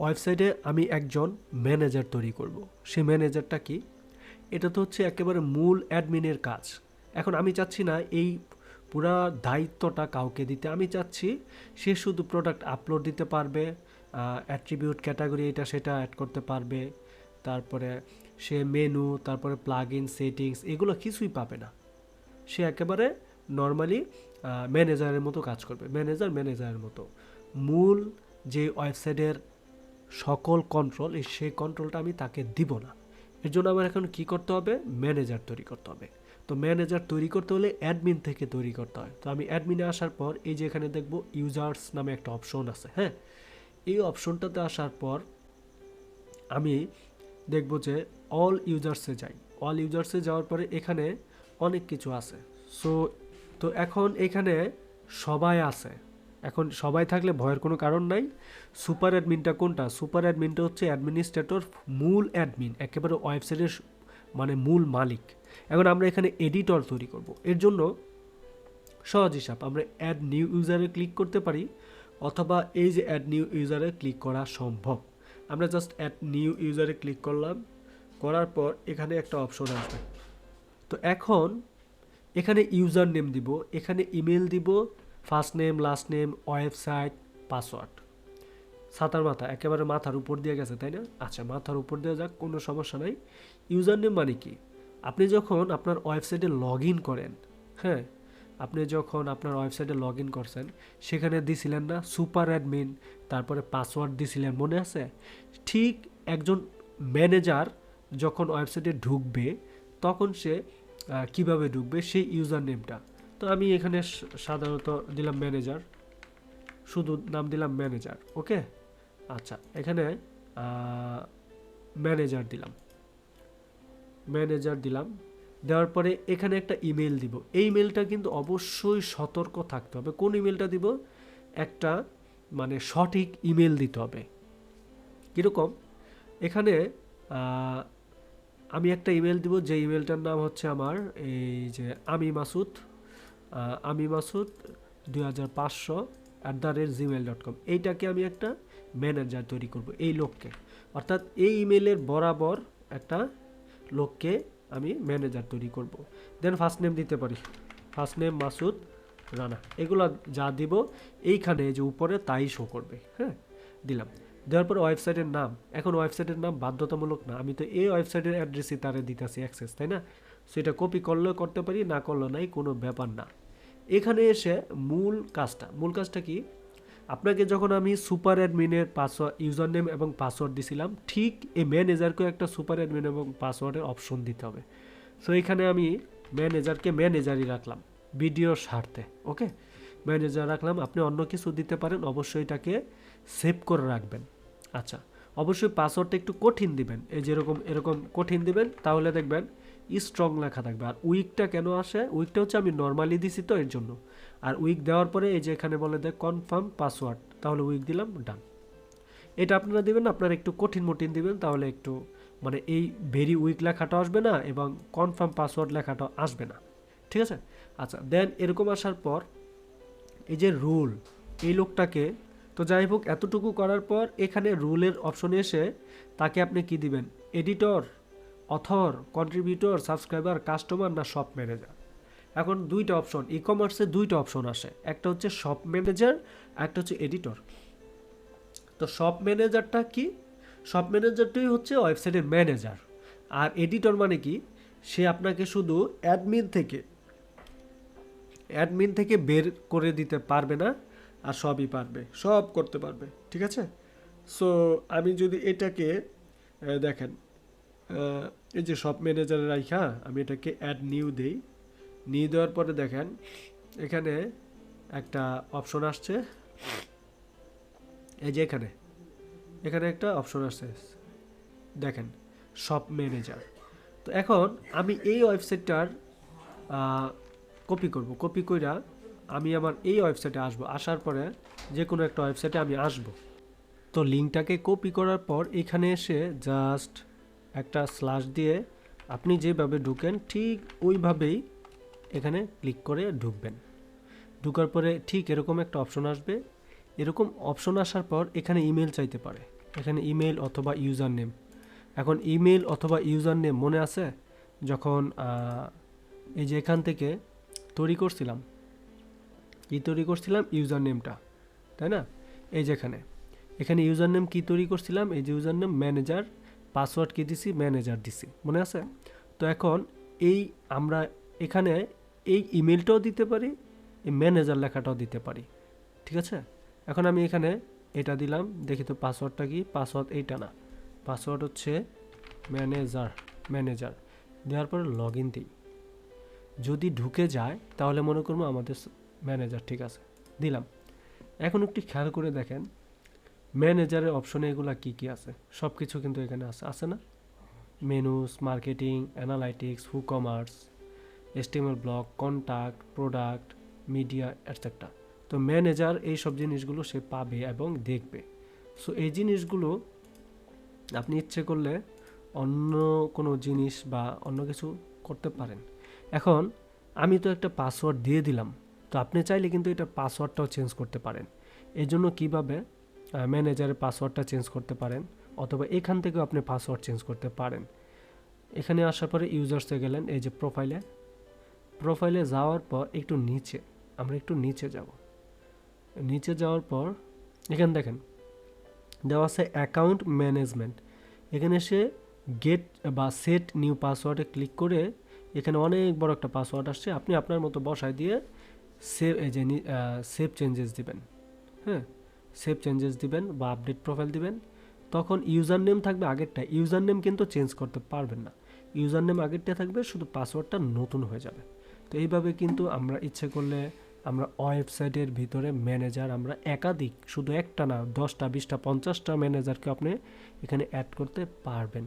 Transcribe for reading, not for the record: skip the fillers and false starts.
ওয়েবসাইটে আমি একজন ম্যানেজার তৈরি করব। সেই ম্যানেজারটা কি? এটা তো হচ্ছে একেবারে মূল অ্যাডমিনের কাজ। এখন আমি চাচ্ছি না এই পুরা দায়িত্বটা কাউকে দিতে, আমি চাচ্ছি সে শুধু প্রোডাক্ট আপলোড দিতে পারবে, অ্যাট্রিবিউট ক্যাটাগরি এটা সেটা অ্যাড করতে পারবে, তারপরে সে মেনু, তারপরে প্লাগ ইন, সেটিংস, এগুলো কিছুই পাবে না। সে একেবারে নর্মালি ম্যানেজারের মতো কাজ করবে, ম্যানেজারের মতো। মূল যে ওয়েবসাইটের সকল কন্ট্রোল, সেই কন্ট্রোলটা আমি তাকে দিব না। এর জন্য আমার এখন কি করতে হবে? ম্যানেজার তৈরি করতে হবে। তো ম্যানেজার তৈরি করতে হলে অ্যাডমিন থেকে তৈরি করতে হয়। তো আমি অ্যাডমিনে আসার পর এই যে এখানে দেখব ইউজার্স নামে একটা অপশন আছে, হ্যাঁ। এই অপশনটাতে আসার পর আমি দেখব যে অল ইউজার্সে যাই। অল ইউজার্সে যাওয়ার পরে এখানে অনেক কিছু আছে। তো এখন এখানে সবাই আছে। এখন সবাই থাকলে ভয়ের কোনো কারণ নাই। সুপার অ্যাডমিনটা কোনটা? সুপার অ্যাডমিনটা হচ্ছে অ্যাডমিনিস্ট্রেটর, মূল অ্যাডমিন, একেবারে ওয়েবসাইটের মানে মূল মালিক। এখন আমরা এখানে এডিটর তৈরি করব। এর জন্য সহজ হিসাব, আমরা অ্যাড নিউ ইউজারে ক্লিক করতে পারি, অথবা এই যে অ্যাড নিউ ইউজারে ক্লিক করা সম্ভব। আমরা জাস্ট অ্যাড নিউ ইউজারে ক্লিক করলাম, করার পর এখানে একটা অপশন আসবে। তো এখন এখানে ইউজার নেম দিব, এখানে ইমেল দিব, first name, last name, website, password. ছাতার মাথা, একেবারে মাথার উপর দিয়ে গেছে, তাই না? আচ্ছা, মাথার উপর দিয়ে যাক, কোনো সমস্যা নাই। ইউজার নেম মানে কি? আপনি যখন আপনার ওয়েবসাইটে লগ ইন করেন, হ্যাঁ, আপনি যখন আপনার ওয়েবসাইটে লগ ইন করছেন, সেখানে দিছিলেন না সুপার অ্যাডমিন, তারপরে পাসওয়ার্ড দিছিলেন, মনে আছে? ঠিক একজন ম্যানেজার যখন ওয়েবসাইটে ঢুকবে, তখন সে কিভাবে ঢুকবে, সেই ইউজার নেমটা। তো আমি এখানে সাধারণত দিলাম ম্যানেজার, শুধু নাম দিলাম ম্যানেজার, ওকে। আচ্ছা, এখানে ম্যানেজার দিলাম, দেওয়ার পরে এখানে একটা ইমেল দিব। এই ইমেলটা কিন্তু অবশ্যই সতর্ক থাকতে হবে। কোন ইমেলটা দিব? একটা মানে সঠিক ইমেল দিতে হবে। কীরকম? এখানে আমি একটা ইমেল দিব, যে ইমেলটার নাম হচ্ছে আমার এই যে AmiMasud 2500@gmail.com। এইটাকে আমি একটা ম্যানেজার তৈরি করব, এই লোককে। অর্থাৎ এই ইমেলের বরাবর একটা লোককে আমি ম্যানেজার তৈরি করব। দেন ফার্স্ট নেম দিতে পারি, ফার্স্ট নেম মাসুদ রানা। এগুলো যা দিব এইখানে যে উপরে তাই শো করবে, হ্যাঁ। দিলাম, দেওয়ার পর ওয়েবসাইটের নাম। এখন ওয়েবসাইটের নাম বাধ্যতামূলক না, আমি তো এই ওয়েবসাইটের অ্যাড্রেসই তারে দিতেছি অ্যাক্সেস, তাই না? সো এটা কপি করলেও করতে পারি, না করলেও নাই, কোনো ব্যাপার না। এখানে এসে মূল কাজটা কি? আপনাকে যখন আমি সুপার অ্যাডমিনের পাসওয়ার্ড, ইউজার নেম এবং পাসওয়ার্ড দিছিলাম, ঠিক এই ম্যানেজারকেও একটা সুপার অ্যাডমিন এবং পাসওয়ার্ডের অপশন দিতে হবে। সো এখানে আমি ম্যানেজারকে ম্যানেজারই রাখলাম ভিডিওর স্বার্থে, ওকে। ম্যানেজার রাখলাম। আপনি অন্য কিছু দিতে পারেন, অবশ্যই এটাকে সেভ করে রাখবেন। আচ্ছা, অবশ্যই পাসওয়ার্ডটা একটু কঠিন দিবেন, এই যেরকম এরকম কঠিন দিবেন, তাহলে দেখবেন স্ট্রং লেখা থাকবে। আর উইকটা কেন আসে? উইকটা হচ্ছে আমি নর্মালি দিছি তো, এর জন্য। আর উইক দেওয়ার পরে এই যে এখানে বলে দেয় কনফার্ম পাসওয়ার্ড, তাহলে উইক দিলাম, ডান। এটা আপনারা দিবেন, আপনারা একটু কঠিন দিবেন, তাহলে একটু মানে এই ভেরি উইক লেখাটা আসবে না এবং কনফার্ম পাসওয়ার্ড লেখাটা আসবে না, ঠিক আছে? আচ্ছা, দেন এরকম আসার পর এই যে রুল, এই লোকটাকে, তো যাই হোক এতটুকু করার পর এখানে রুলের অপশনে এসে তাকে আপনি কি দিবেন? Editor, author, contributor, subscriber, customer, না শপ ম্যানেজার। এখন দুইটা অপশন, ই কমার্সে দুইটা অপশন আসে, একটা হচ্ছে শপ ম্যানেজার, একটা হচ্ছে এডিটর। তো শপ ম্যানেজারটা কি? শপ ম্যানেজারটাই হচ্ছে ওয়েবসাইটের ম্যানেজার। আর এডিটর মানে কি? সে আপনাকে শুধু অ্যাডমিন থেকে বের করে দিতে পারবে না, আর সবই পারবে, সব করতে পারবে, ঠিক আছে? সো আমি যদি এটাকে দেখেন, এই যে শপ ম্যানেজারের রাইখা আমি এটাকে অ্যাড নিউ দেই, নিয়ে দেওয়ার পরে দেখেন এখানে একটা অপশন আসছে, এই যে এখানে একটা অপশন আসছে, দেখেন শপ ম্যানেজার। তো এখন আমি এই ওয়েবসাইটটার কপি কইরা আমি আমার এই ওয়েবসাইটে আসবো, আসার পরে যে কোনো একটা ওয়েবসাইটে আমি আসব। তো লিঙ্কটাকে কপি করার পর এখানে এসে জাস্ট একটা স্ল্যাশ দিয়ে আপনি যেভাবে ঢুকেন ঠিক ওইভাবেই এখানে ক্লিক করে ঢুকবেন। ঢুকার পরে ঠিক এরকম একটা অপশন আসবে। এরকম অপশন আসার পর এখানে ইমেল চাইতে পারে, এখানে ইমেল অথবা ইউজার নেম। এখন ইমেল অথবা ইউজার নেম মনে আছে যখন এই যে এখান থেকে তৈরি করছিলাম, কি তৈরি করছিলাম, ইউজার নেমটা, তাই না? এই যে এখানে ইউজার নেম কী তৈরি করছিলাম, এই যে ইউজার নেম ম্যানেজার, পাসওয়ার্ড কী দিছি, ম্যানেজার দিছি, মনে আছে? তো এখন এই আমরা এখানে এই ইমেলটাও দিতে পারি, এই ম্যানেজার লেখাটাও দিতে পারি, ঠিক আছে? এখন আমি এখানে এটা দিলাম, দেখি তো পাসওয়ার্ডটা কি, পাসওয়ার্ড এইটা না, পাসওয়ার্ড হচ্ছে ম্যানেজার দেওয়ার পরে লগ ইন দিই। যদি ঢুকে যায় তাহলে মনে করবো আমাদের ম্যানেজার, ঠিক আছে, দিলাম। এখন একটু খেয়াল করে দেখেন ম্যানেজারের অপশনে এগুলা কি কি আছে, সব কিছু কিন্তু এখানে আছে না? Menus, marketing, analytics, WooCommerce, HTML block, contact, product, media etcetera. তো ম্যানেজার এই সব জিনিসগুলো সে পাবে এবং দেখবে। সো এই জিনিসগুলো আপনি ইচ্ছে করলে অন্য কোনো জিনিস বা অন্য কিছু করতে পারেন। এখন আমি তো একটা পাসওয়ার্ড দিয়ে দিলাম, তো আপনি চাইলে কিন্তু এটা পাসওয়ার্ডটাও চেঞ্জ করতে পারেন। এই জন্য কীভাবে ম্যানেজারের পাসওয়ার্ডটা চেঞ্জ করতে পারেন, অথবা এখান থেকেও আপনি পাসওয়ার্ড চেঞ্জ করতে পারেন। এখানে আসার পরে ইউজার্সে গেলেন, এই যে প্রোফাইলে যাওয়ার পর একটু নিচে, আমরা একটু নিচে যাব, নিচে যাওয়ার পর এখানে দেখেন দেওয়া আছে অ্যাকাউন্ট ম্যানেজমেন্ট। এখানে সে গেট বা সেট নিউ পাসওয়ার্ডে ক্লিক করে এখানে অনেক বড় একটা পাসওয়ার্ড আসছে, আপনি আপনার মতো বসায় দিয়ে সেভ চেঞ্জেস দিবেন। হ্যাঁ, সেভ চেঞ্জেস দিবেন বা আপডেট প্রোফাইল দিবেন। তখন ইউজার নেম থাকবে আগেরটা, ইউজার নেম কিন্তু চেঞ্জ করতে পারবেন না, ইউজার নেম আগেরটা থাকবে, শুধু পাসওয়ার্ডটা নতুন হয়ে যাবে। তো এইভাবে কিন্তু আমরা ইচ্ছে করলে আমরা ওয়েবসাইটের ভিতরে ম্যানেজার আমরা একাধিক, শুধু একটা না, 10টা 20টা 50টা ম্যানেজারকে আপনি এখানে অ্যাড করতে পারবেন।